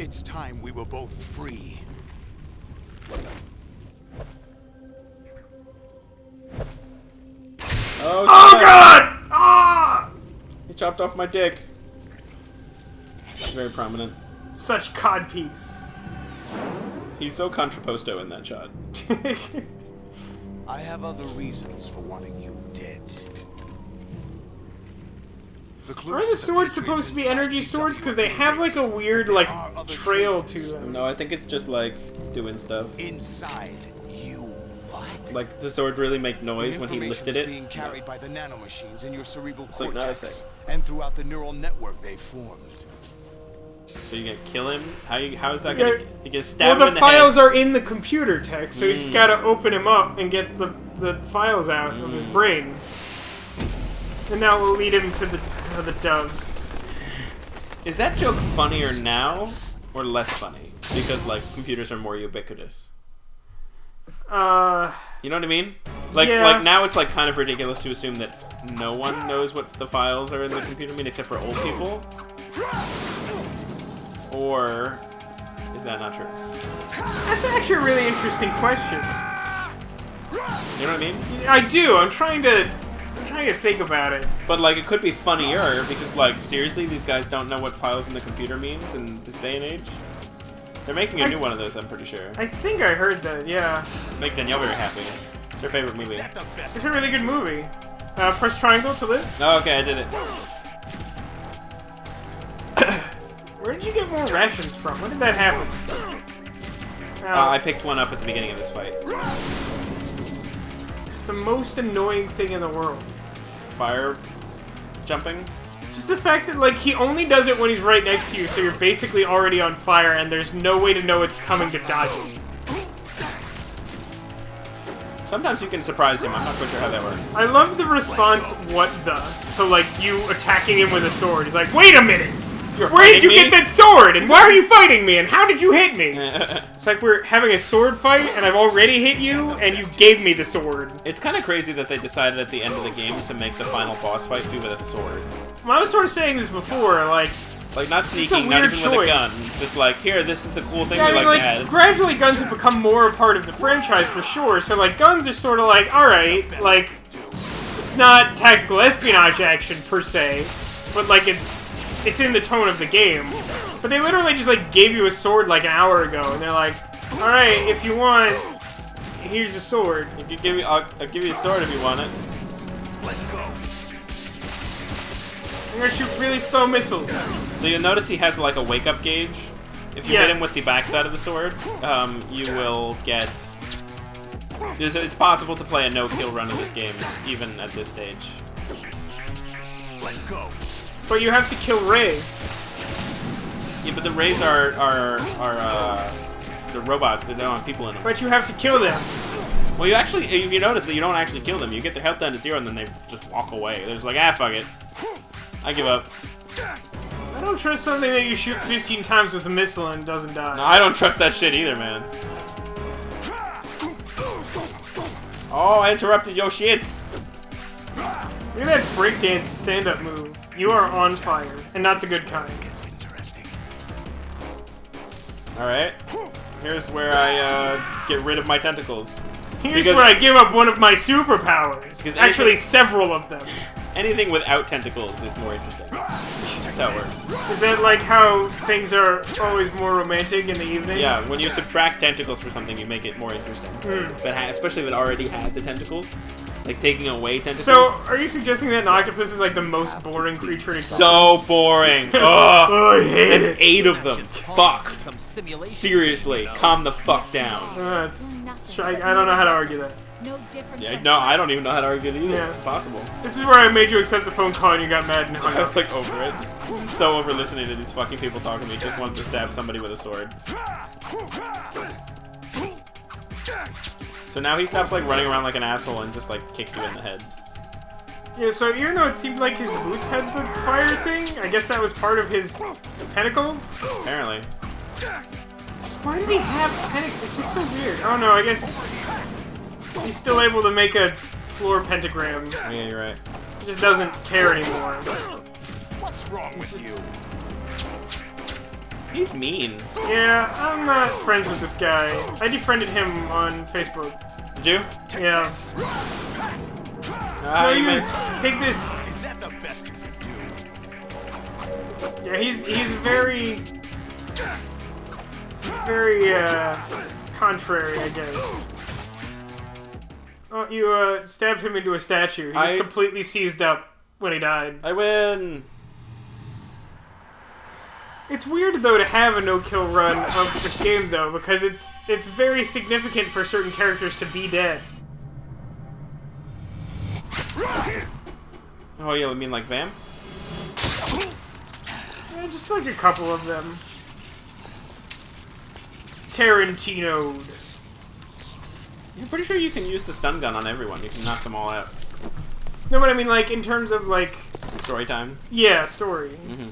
It's time we were both free. Oh, God! Ah! He chopped off my dick. It's very prominent. Such codpiece. He's so contrapposto in that shot. I have other reasons for wanting you dead. Are the swords supposed to be energy swords? Because they have like a weird like trail to them. No, I think it's just like doing stuff. Inside you, what? Like, does the sword really make noise when he lifted it? Being carried by the nanomachines in your cerebral It's like cortex nothing. and throughout the neural network they formed. So you gonna kill him? How is that gonna? You gonna stab him Well, in the the files head? are in the computer text, so you just gotta open him up and get the files out of his brain, and that will lead him to the doves. Is that joke funnier now or less funny? Because like computers are more ubiquitous. You know what I mean? Like Yeah. like now it's like kind of ridiculous to assume that no one knows what the files are in the computer mean except for old people. Or is that not true? That's actually a really interesting question. You know what I mean? I do. I'm trying to think about it. But like it could be funnier because like seriously these guys don't know what files in the computer means in this day and age. They're making a new one of those, I'm pretty sure. I think I heard that. Yeah. Make Danielle very happy. It's her favorite movie. It's a really good movie. Press triangle to live. Oh, okay, I did it. Where did you get more rations from? When did that happen? I picked one up at the beginning of this fight. It's the most annoying thing in the world. Fire jumping. Just the fact that, like, he only does it when he's right next to you, so you're basically already on fire, and there's no way to know it's coming to dodge it. Sometimes you can surprise him. I'm not quite sure how that works. I love the response, what the, to, like, you attacking him with a sword. He's like, wait a minute! Where did you get that sword? And why are you fighting me? And how did you hit me? It's like we're having a sword fight, and I've already hit you, and you gave me the sword. It's kind of crazy that they decided at the end of the game to make the final boss fight be with a sword. Well, I was sort of saying this before, like not sneaking, not even with a gun. Just like, here, this is a cool thing we like to add. Gradually guns have become more a part of the franchise for sure, so like guns are sort of like, alright, like, it's not tactical espionage action per se, but like it's in the tone of the game. But they literally just like gave you a sword like an hour ago, and they're like, alright, if you want, here's a sword. If you give me, I'll give you a sword if you want it. Let's go. I'm gonna shoot really slow missiles. So you'll notice he has like a wake-up gauge. If you hit him with the backside of the sword, you will get... It's possible to play a no-kill run of this game, even at this stage. Let's go. But you have to kill Ray. Yeah, but the Rays are the robots, so they don't have people in them. But you have to kill them. Well, you actually, if you notice that you don't actually kill them, you get their health down to 0 and then they just walk away. They're just like, ah, fuck it. I give up. I don't trust something that you shoot 15 times with a missile and doesn't die. No, I don't trust that shit either, man. Oh, I interrupted your shits. Look at that breakdance stand-up move. You are on fire, and not the good kind. Alright. Here's where I get rid of my tentacles. Here's where I give up one of my superpowers. Actually, anything, several of them. Anything without tentacles is more interesting. That's how it works. Is that like how things are always more romantic in the evening? Yeah, when you subtract tentacles for something, you make it more interesting. But especially if it already had the tentacles. Like taking away tentacles. So, are you suggesting that an octopus is like the most boring creature in existence? So boring. Ugh. Oh, I hate There's it. 8 of them. Fuck. Seriously, calm the fuck down. I don't know how to argue that. Yeah, no, I don't even know how to argue it either. Yeah. It's possible. This is where I made you accept the phone call and you got mad and hung I up. was like over it. So over listening to these fucking people talking to me. Just wanted to stab somebody with a sword. So now he stops like running around like an asshole and just like kicks you in the head. Yeah, so even though it seemed like his boots had the fire thing, I guess that was part of his tentacles? Apparently. Just why did he have tentacles? It's just so weird. Oh no, I guess he's still able to make a floor pentagram. Oh, yeah, you're right. He just doesn't care anymore. What's wrong with you? He's mean. Yeah, I'm not friends with this guy. I defriended him on Facebook. Did you? Yeah. Ah, No you use. missed. Take this. Is that the best you can do? Yeah, he's very contrary, I guess. Oh, you stabbed him into a statue. He was completely seized up when he died. I win. It's weird though to have a no-kill run of this game though, because it's very significant for certain characters to be dead. Oh, yeah, I mean like Vam? Yeah, just like a couple of them. Tarantino'd. I'm pretty sure you can use the stun gun on everyone. You can knock them all out. No, but I mean like in terms of like... Story time? Yeah, story. Mm-hmm.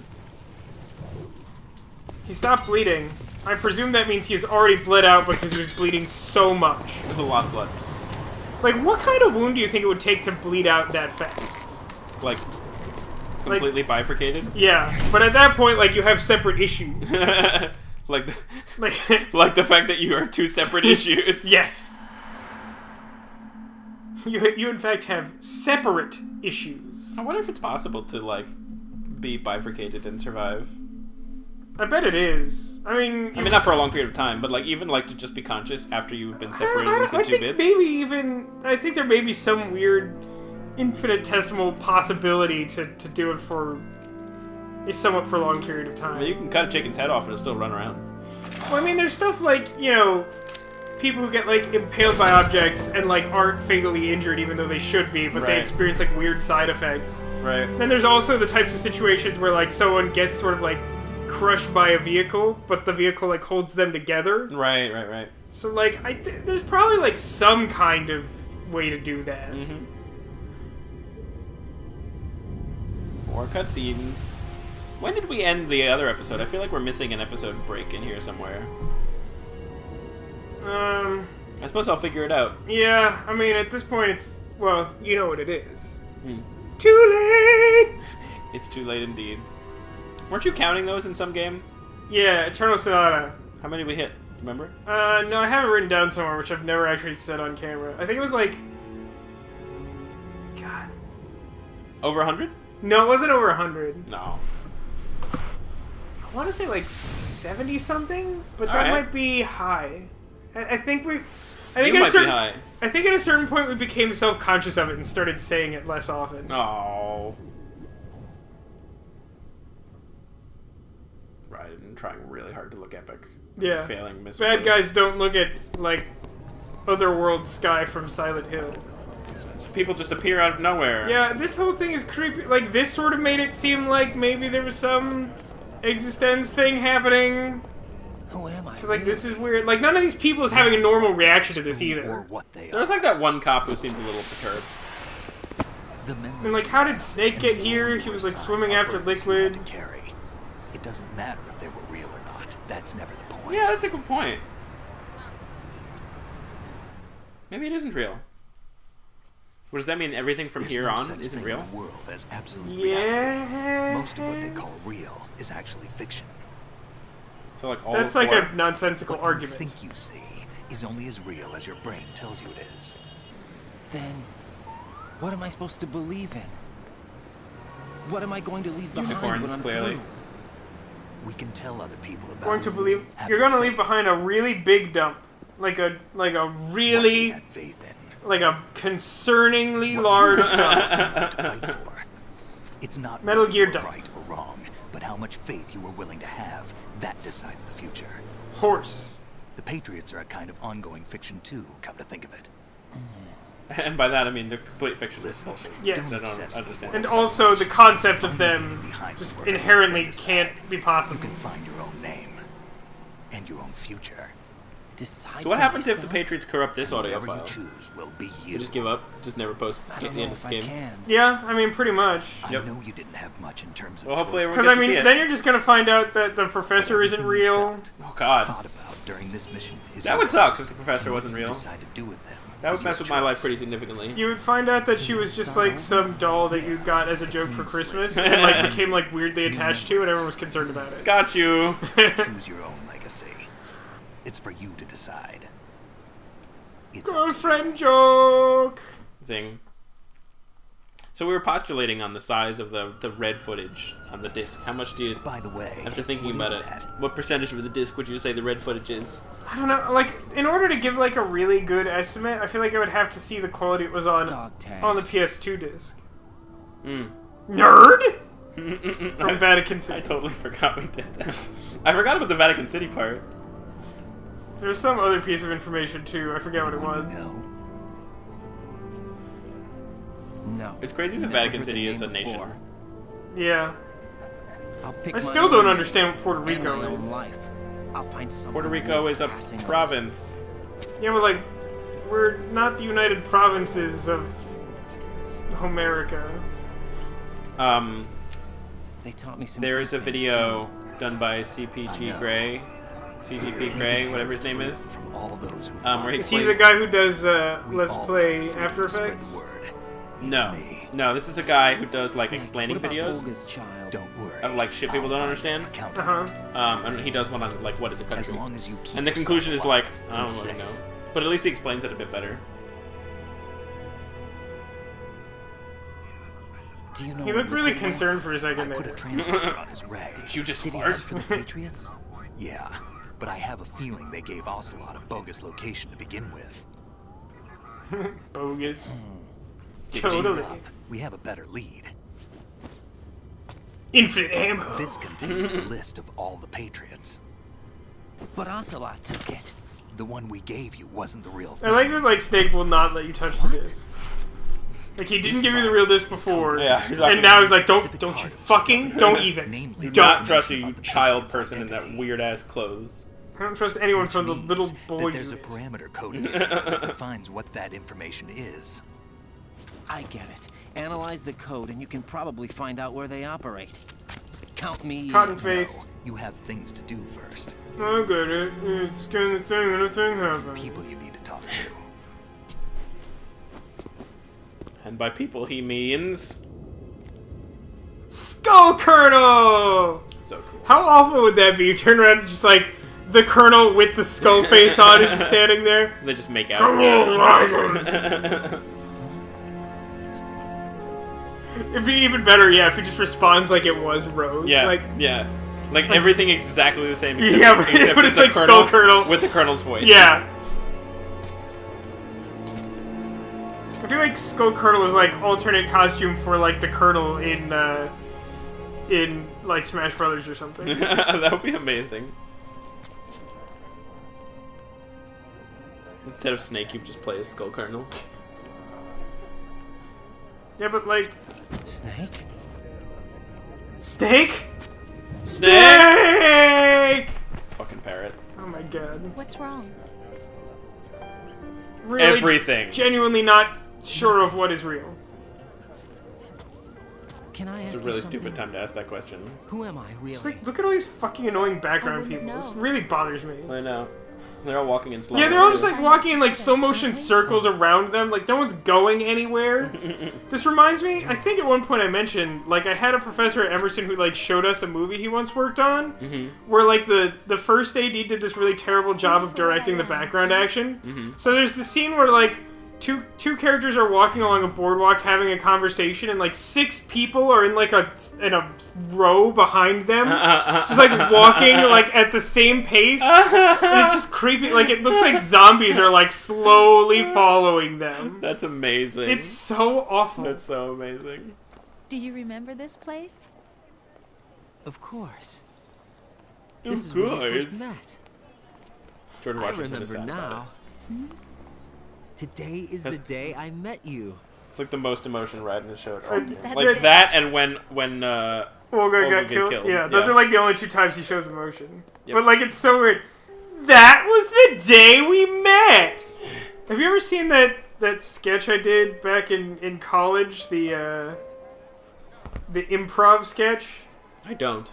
He stopped bleeding. I presume that means he has already bled out because he was bleeding so much. There's a lot of blood. Like, what kind of wound do you think it would take to bleed out that fast? Like, completely bifurcated? Yeah, but at that point, like, you have separate issues. like, the, Like, like the fact that you are two separate issues. yes. You in fact have separate issues. I wonder if it's possible to, like, be bifurcated and survive. I bet it is. I mean, not for a long period of time, but, like, even, like, to just be conscious after you've been separated into I two think bits. maybe even... I think there may be some weird infinitesimal possibility to do it for a somewhat prolonged period of time. I mean, you can cut a chicken's head off and it'll still run around. Well, I mean, there's stuff like, you know, people who get, like, impaled by objects and, like, aren't fatally injured even though they should be, but they Right. experience, like, weird side effects. Right. Then there's also the types of situations where, like, someone gets sort of, like, crushed by a vehicle, but the vehicle, like, holds them together. Right. So, like, there's probably, like, some kind of way to do that. Mm-hmm. More cutscenes. When did we end the other episode? I feel like we're missing an episode break in here somewhere. I suppose I'll figure it out. Yeah, I mean, at this point, it's... Well, you know what it is. Hmm. Too late! It's too late indeed. Weren't you counting those in some game? Yeah, Eternal Sonata. How many we hit? Remember? No, I have it written down somewhere, which I've never actually said on camera. I think it was like... God. Over 100? No, it wasn't over 100. No. I want to say like 70-something, but that Alright. might be high. I think we... I You think at a might be certain... high. I think at a certain point we became self-conscious of it and started saying it less often. Oh. Right, and trying really hard to look epic. Yeah. Failing miserably. Bad guys don't look at, like, Otherworld Sky from Silent Hill. So people just appear out of nowhere. Yeah, this whole thing is creepy. Like, this sort of made it seem like maybe there was some existence thing happening. Who am I? Because, like, this is weird. Like, none of these people is having a normal reaction to this Or either. what they There was are. like that one cop who seemed a little perturbed. The memories And, like, how did Snake get here? He was, like, swimming after liquid. To carry. It doesn't matter if they were real or not. That's never the point. Yeah, that's a good point. Maybe it isn't real. What does that mean? Everything from There's here no on such isn't thing real? in the world as absolute reality. Yeah. Most of what they call real is actually fiction. So like all That's four? like a nonsensical What argument. you think you see is only as real as your brain tells you it is. Then, what am I supposed to believe in? What am I going to leave behind Unicorns, when I'm clearly. through? We can tell other people about Going to it. believe Have you're going to faith. leave behind a really big dump, like a What you really had faith in. like a concerningly What large you dump. have to fight for. It's not Metal whether Gear you were dump. right or wrong, but how much faith you were willing to have. That decides the future. Horse. The Patriots are a kind of ongoing fiction too, come to think of it. And by that I mean they're complete fiction. Listen, Yes. I don't understand. And also the concept of them just inherently can't be You possible. can find your own name and your own future. Decide So what for happens if the myself? Patriots corrupt this audio Whatever you file? choose will be You you. just give up? Just never post I the don't know end of if this I game? can. Yeah, I mean pretty much. I Yep. know you didn't have much in terms of Well, hopefully choices. everyone Because I gets to see mean, it. then you're just gonna find out that the professor isn't Everything you real. felt, Oh god. thought about during this mission is That your would suck choice. if the professor wasn't What you real. decide to do with them That would mess with my life pretty significantly. You would find out that she was just like some doll that you got as a joke for Christmas and like became like weirdly attached to, and everyone was concerned about it. Got you. Choose your own legacy. It's for you to decide. It's Girlfriend joke. Zing. So we were postulating on the size of the red footage on the disc. How much do you, By the way, after thinking what about is it, that? what percentage of the disc would you say the red footage is? I don't know. Like, in order to give like a really good estimate, I feel like I would have to see the quality it was on the PS2 disc. Nerd. From Vatican City. I totally forgot we did that. I forgot about the Vatican City part. There's some other piece of information too. I forget what it was. No. It's crazy the Never Vatican heard the City is a name nation. before. Yeah. I'll pick I my still own don't name understand what Puerto and Rico my own is. life. I'll find someone Puerto Rico is a passing province. Yeah, but like, we're not the United Provinces of Homerica. They taught me some There good is a things, video done by CPG Gray, CGP Gray, whatever his name is. From all those who Where he Is he the plays- guy who does Let's all Play fight After to spread the Effects? word. No, Me. no, this is a guy who does like Snake, explaining what about videos Olga's child? Don't worry. of like shit people I'll don't find understand. a counterpart. And he does one on like what is a As country, long as you keep and the yourself conclusion is like alive, I don't you're really know, safe. but at least he explains it a bit better. Do you know He what looked really liquid was? concerned for a I second put a there. translator on his ray. Did you just Did he fart? ask for the Patriots? Yeah, but I have a feeling they gave Ocelot a bogus location to begin with. Bogus. Cheer Totally. up. We have a better lead. Infinite ammo. This contains the list of all the Patriots. But Ocelot took it. The one we gave you wasn't the real I thing. like that like Snake will not let you touch the disc. Like he didn't give you the real disc before, Yeah, he's like- and now he's like, don't you fucking, don't even. Namely, Do Don't. not trust a child person in that weird ass clothes. I don't trust anyone which from the means little boy that there's a unit. parameter code in it that defines what that information is. I get it. Analyze the code and you can probably find out where they operate. Count me Cotton in. face. You have things to do first. I get it. It's kind of thing when a thing happens. People you need to talk to. And by people he means Skull Colonel! so cool. How awful would that be? You turn around and just like, the Colonel with the skull face on is just standing there. They just make out. Hello, Ryder! It'd be even better, yeah, if he just responds like it was Rose. Yeah, Like, yeah. Like everything exactly the same. Except, Yeah, but except it's like Skull Colonel. with the Colonel's voice. yeah. I feel like Skull Colonel is like alternate costume for like the Colonel in like Smash Brothers or something. That would be amazing. Instead of Snake, you just play as Skull Colonel. Yeah, but like Snake? Snake. Snake! Fucking parrot. Oh my god. What's wrong? Really Everything. Genuinely not sure of what is real. Can I ask It's a you really something? stupid time to ask that question. Who am I really? It's like, look at all these fucking annoying background wouldn't people. This know. really bothers me. I know. They're all walking in slow. Yeah, they're all just motion. like walking in like slow motion circles around them, like no one's going anywhere. This reminds me, I think at one point I mentioned, like I had a professor at Emerson who like showed us a movie he once worked on, where like the first AD did this really terrible job of directing the background action. So there's the scene where like two characters are walking along a boardwalk having a conversation, and like 6 people are in like a row behind them, just like walking like at the same pace, and it's just creepy. Like it looks like zombies are like slowly following them. That's amazing. It's so awful. That's so amazing. Do you remember this place? Of course. Of This is when we course. first met. Jordan I Washington is remember sad about now. Today is the day I met you. it. It's like the most emotion Raiden has showed. That's Like it. that, and when Olga Olga got get killed. killed. Yeah, those Yeah. are like the only 2 times he shows emotion. Yep. But like it's so weird. That was the day we met. Have you ever seen that sketch I did back in college? The improv sketch. I don't.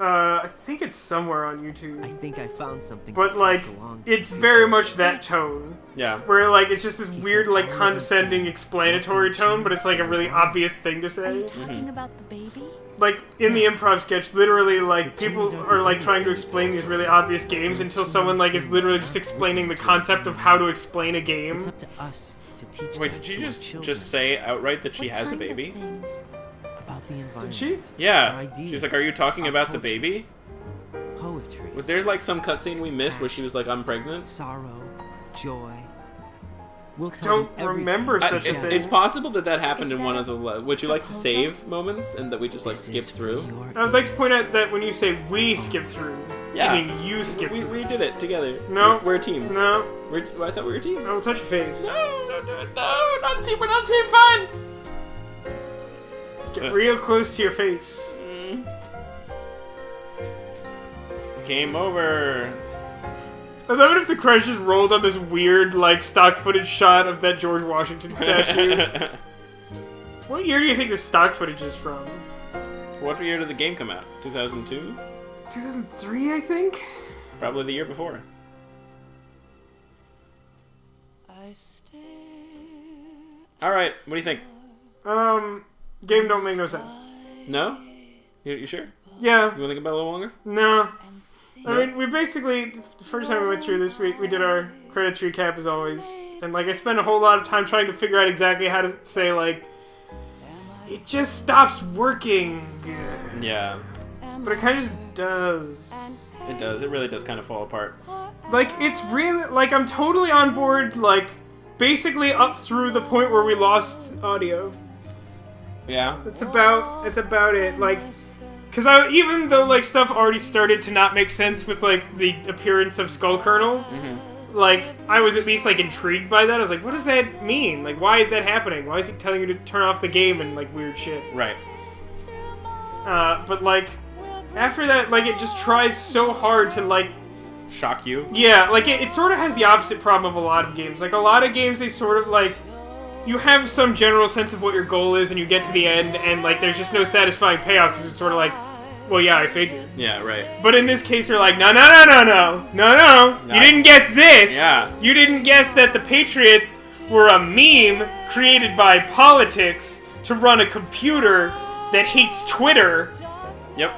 I think it's somewhere on YouTube. I think I found something. But, to like, pass along to it's the very future. much that tone. Yeah. Where, like, it's just this He weird, said like, all of these condescending, things explanatory tone, but it's, like, a really obvious thing to Are say. you talking about the baby? Like, in the improv sketch, literally, like, The people genes are, like, the trying to explain these really obvious games until someone, like, is literally just explaining the concept of how to explain a game. It's up to us to teach. Wait, that did you to our just children say outright that she What has a kind of baby? things? about the environment? Did she? Yeah. our ideas, She's like, "Are you talking our about the culture, baby?" Poetry. Was there like some cutscene we missed where she was like, "I'm pregnant"? Sorrow, joy. We'll tell Don't them everything. remember such a thing. It's possible that that happened in one of the. that Would you like to proposal? save moments and that we just like This skip is through? for your I would like to point ears. out that when you say we skip through, Yeah. I mean you skip We, through. we did it together. No. We're a team. No, I thought we were a team. I will touch your face. No, don't do it. No, not a team. We're not a team. Fine. Get real close to your face. Game over. I love it if the credits just rolled on this weird, like, stock footage shot of that George Washington statue. What year do you think the stock footage is from? What year did the game come out? 2002? 2003, I think? Probably the year before. All right. What do you think? Game don't make no sense. No? You sure? Yeah, You want to think about it a little longer? no. I mean, we basically, the first time we went through this week, we did our credits recap as always. And, like, I spent a whole lot of time trying to figure out exactly how to say, like, it just stops working. Yeah. But it kind of just does. It does. It really does kind of fall apart. Like, it's really, like, I'm totally on board, like, basically up through the point where we lost audio. Yeah. That's about it. Like, because even though, like, stuff already started to not make sense with, like, the appearance of Skull Colonel, like, I was at least, like, intrigued by that. I was like, what does that mean? Like, why is that happening? Why is he telling you to turn off the game and, like, weird shit? Right. But, like, after that, like, it just tries so hard to, like, Shock you? yeah, like, it sort of has the opposite problem of a lot of games. Like, a lot of games, they sort of, like, you have some general sense of what your goal is, and you get to the end, and, like, there's just no satisfying payoff, because it's sort of like, well, yeah, I figured. Yeah, right. But in this case, you're like, no, you didn't guess this! Yeah. You didn't guess that the Patriots were a meme created by politics to run a computer that hates Twitter. Yep.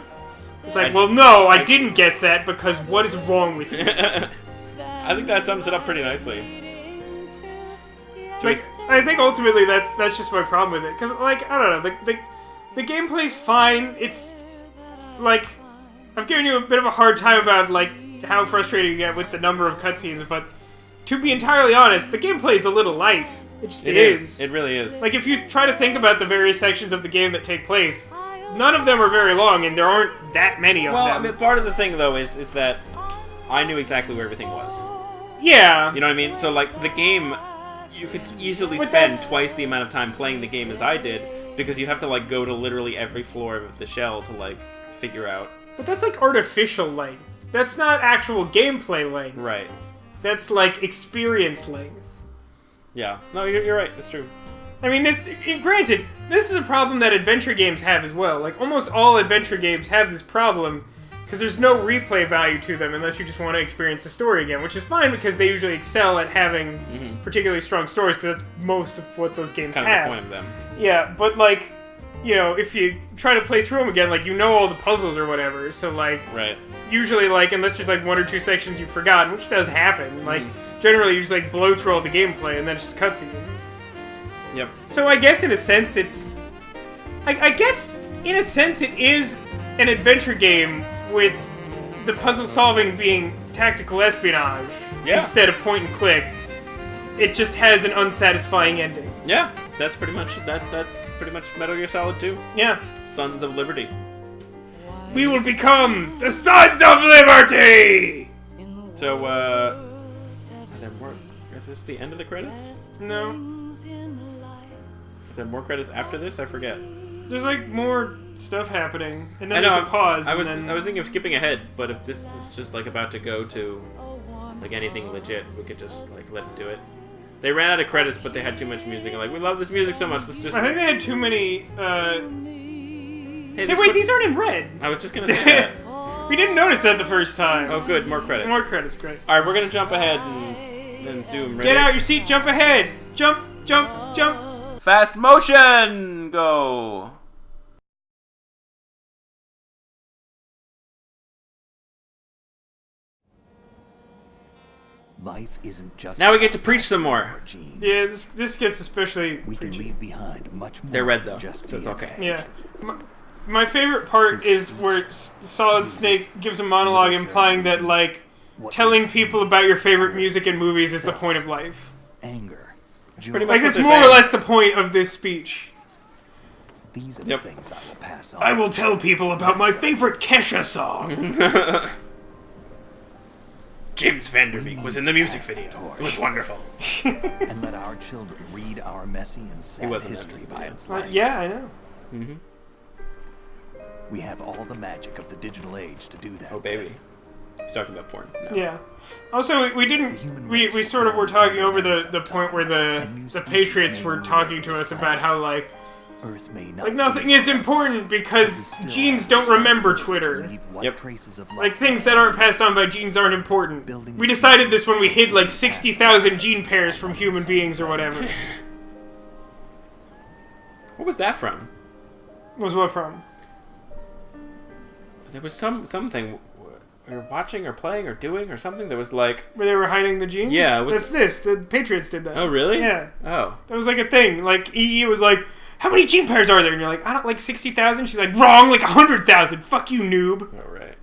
It's like, well, no, I didn't guess that, because what is wrong with you? I think that sums it up pretty nicely. Like, I think ultimately that's just my problem with it. Because, like, I don't know, the gameplay's fine. It's, like, I've given you a bit of a hard time about, like, how frustrating you get with the number of cutscenes, but to be entirely honest, the gameplay is a little light. It is. It really is. Like, if you try to think about the various sections of the game that take place, none of them are very long, and there aren't that many of Well, I them. mean, part of the thing, though, is that I knew exactly where everything was. Yeah. You know what I mean? So, like, the game, you could easily But spend that's- twice the amount of time playing the game as I did, because you have to, like, go to literally every floor of the shell to, like, figure out. But that's like artificial length. That's not actual gameplay length. Right. That's like experience length. Yeah. No, you're right. It's true. I mean, granted, this is a problem that adventure games have as well. Like, almost all adventure games have this problem, because there's no replay value to them unless you just want to experience the story again, which is fine because they usually excel at having particularly strong stories, because that's most of what those games It's kind have. of the point of them. Yeah, but, like, you know, if you try to play through them again, like, you know all the puzzles or whatever, so, like, Right. usually, like, unless there's, like, one or two sections you've forgotten, which does happen, like, generally you just, like, blow through all the gameplay and then it's just cutscenes. Yep. So I guess in a sense it's... I guess in a sense it is an adventure game with the puzzle solving being tactical espionage instead of point and click. It just has an unsatisfying ending. Yeah. That's pretty much That's pretty much Metal Gear Solid 2. Yeah. Sons of Liberty. We will become the Sons of Liberty! So, are there more? Is this the end of the credits? No. Is there more credits after this? I forget. There's like more stuff happening, and then I know. there's a pause. I was and then... I was thinking of skipping ahead, but if this is just like about to go to like anything legit, we could just like let it do it. They ran out of credits, but they had too much music. And like, we love this music so much. Let's just. I think they had too many. Hey, Hey, wait, these aren't in red. I was just gonna say that. We didn't notice that the first time. Oh, good. More credits. More credits, great. All right, we're gonna jump ahead and zoom. Ready? Get out your seat, jump ahead. Jump, jump, jump. Fast motion. Go. Life isn't just. Now we get to preach some more. our genes. Yeah, this gets especially We can preachy. leave behind much more. They're red than though, just so it's DNA. okay. Yeah. My favorite part is where Solid Snake gives a monologue implying that, like, What telling we see, people about your favorite music and movies is the point of life. anger, joy. pretty much Like, what that's they're more or saying. less the point of this speech. These are Yep. the things I will pass on. I will tell people about my favorite Kesha song. James Vanderbeek was in the music video. It was wonderful. and let our children read our messy and sad wasn't in the history music by video. its light. Yeah, I know. We have all the magic of the digital age to do that. Oh baby, with. he's talking about porn. No. Yeah. Also, we didn't. We sort of were talking over the point where the Patriots were talking to us about how, like Earth may not nothing be, is important because but we still genes have don't the remember responsibility to Twitter. leave what Yep. traces of life Like, things that aren't passed on by genes aren't important. We decided this when we hid, like, 60,000 gene pairs from human beings or whatever. What was that from? Was what from? There was something we were watching or playing or doing or something that was like. Where they were hiding the genes? Yeah, That's this. The Patriots did that. Oh really? Yeah. Oh. That was like a thing. Like, EE was like, how many gene pairs are there? And you're like, I don't, like 60,000? She's like, wrong, like 100,000. Fuck you, noob. All right.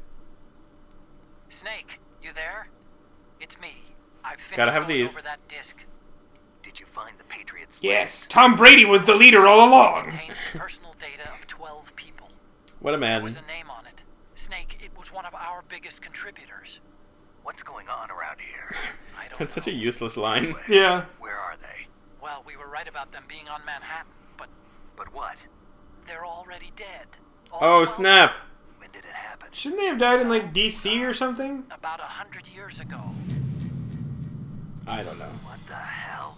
Snake, you there? It's me. I've finished Gotta have going these. over that disc. Did you find the Patriots? Yes, Tom Brady was the leader all along. Contains the personal data of 12 people. What a There man. was a name on it. Snake, it was one of our biggest contributors. What's going on around here? I don't That's such know. a useless line. Yeah. Where are they? Well, we were right about them being on Manhattan, but But what? they're already dead. All Oh 12 snap! When did it happen? Shouldn't they have died in, like, DC or something? About 100 years ago. I don't know. What the hell?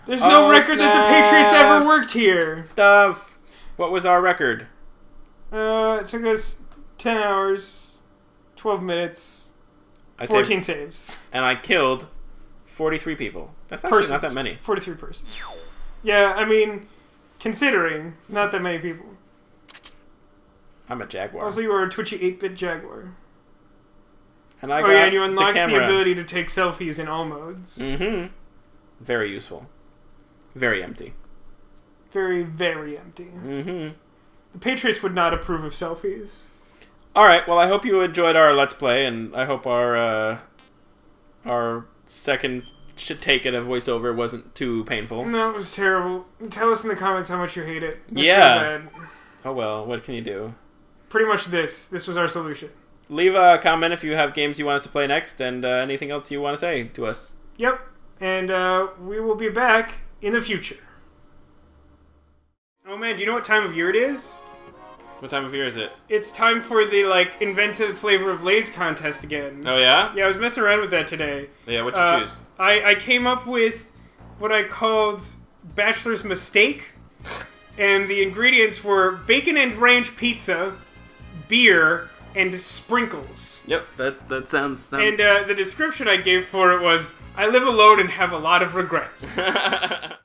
There's no Oh, record that the Patriots snap. ever worked here. Stuff. What was our record? It took us 10 hours, 12 minutes, I 14 saved, saves. and I killed 43 people. That's actually not that many. 43 persons. Yeah, I mean, considering, not that many people. I'm a jaguar. Also, you are a twitchy 8-bit Jaguar. And I Oh got yeah, and you unlock the camera. ability to take selfies in all modes. Mm-hmm. Very useful. Very empty. Very, very empty. Mm-hmm. The Patriots would not approve of selfies. Alright, well I hope you enjoyed our Let's Play, and I hope our second take at a voiceover wasn't too painful. No, it was terrible. Tell us in the comments how much you hate it. That's Yeah. really bad. Oh well, what can you do? Pretty much this. This was our solution. Leave a comment if you have games you want us to play next, and anything else you want to say to us. Yep. And we will be back in the future. Oh man, do you know what time of year it is? What time of year is it? It's time for the, like, inventive flavor of Lay's contest again. Oh yeah? Yeah, I was messing around with that today. Yeah, what'd you choose? I came up with what I called Bachelor's Mistake. And the ingredients were bacon and ranch pizza, beer, and sprinkles. Yep, that sounds... And the description I gave for it was, I live alone and have a lot of regrets.